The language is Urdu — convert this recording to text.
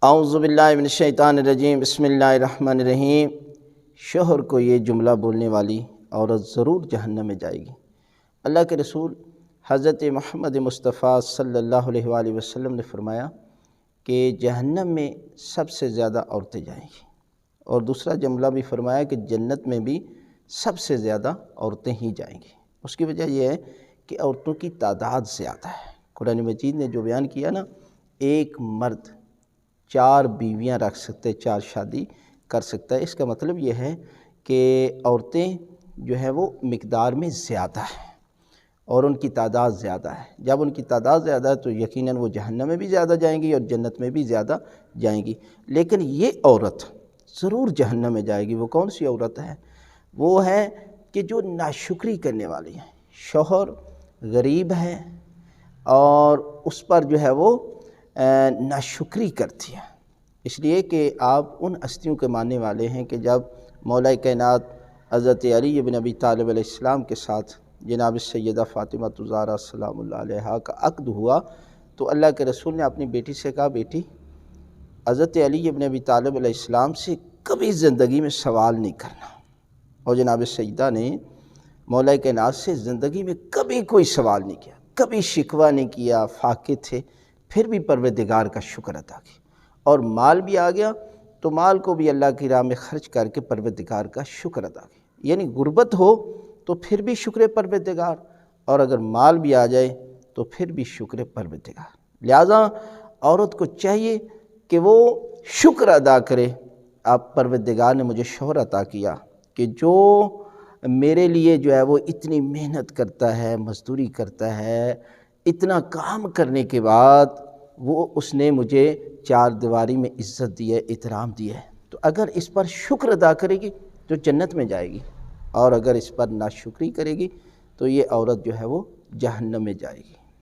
اعوذ باللہ من الشیطان الرجیم، بسم اللہ الرحمن الرحیم۔ شوہر کو یہ جملہ بولنے والی عورت ضرور جہنم میں جائے گی۔ اللہ کے رسول حضرت محمد مصطفیٰ صلی اللہ علیہ وآلہ وسلم نے فرمایا کہ جہنم میں سب سے زیادہ عورتیں جائیں گی، اور دوسرا جملہ بھی فرمایا کہ جنت میں بھی سب سے زیادہ عورتیں ہی جائیں گی۔ اس کی وجہ یہ ہے کہ عورتوں کی تعداد زیادہ ہے۔ قرآن مجید نے جو بیان کیا نا، ایک مرد 4 بیویاں رکھ سکتے، 4 شادی کر سکتا ہے۔ اس کا مطلب یہ ہے کہ عورتیں جو ہے وہ مقدار میں زیادہ ہیں اور ان کی تعداد زیادہ ہے۔ جب ان کی تعداد زیادہ ہے تو یقیناً وہ جہنم میں بھی زیادہ جائیں گی اور جنت میں بھی زیادہ جائیں گی۔ لیکن یہ عورت ضرور جہنم میں جائے گی۔ وہ کون سی عورت ہے؟ وہ ہے کہ جو ناشکری کرنے والی ہے۔ شوہر غریب ہے اور اس پر جو ہے وہ ناشکری کرتی ہے، اس لیے کہ آپ ان ہستیوں کے ماننے والے ہیں کہ جب مولا کائنات حضرت علی بن ابی طالب علیہ السلام کے ساتھ جناب سیدہ فاطمہ الزہرا سلام اللہ علیہا کا عقد ہوا تو اللہ کے رسول نے اپنی بیٹی سے کہا، بیٹی حضرت علی بن ابی طالب علیہ السلام سے کبھی زندگی میں سوال نہیں کرنا۔ اور جناب سیدہ نے مولا کائنات سے زندگی میں کبھی کوئی سوال نہیں کیا، کبھی شکوہ نہیں کیا، فاقے تھے، پھر بھی پروردگار کا شکر ادا کیا، اور مال بھی آ گیا تو مال کو بھی اللہ کی راہ میں خرچ کر کے پروردگار کا شکر ادا کیا۔ یعنی غربت ہو تو پھر بھی شکر پروردگار، اور اگر مال بھی آ جائے تو پھر بھی شکر پروردگار۔ لہٰذا عورت کو چاہیے کہ وہ شکر ادا کرے، آپ پروردگار نے مجھے شوہر عطا کیا کہ جو میرے لیے جو ہے وہ اتنی محنت کرتا ہے، مزدوری کرتا ہے، اتنا کام کرنے کے بعد وہ اس نے مجھے 4 دیواری میں عزت دی ہے، احترام دیا ہے، تو اگر اس پر شکر ادا کرے گی تو جنت میں جائے گی، اور اگر اس پر ناشکری کرے گی تو یہ عورت جو ہے وہ جہنم میں جائے گی۔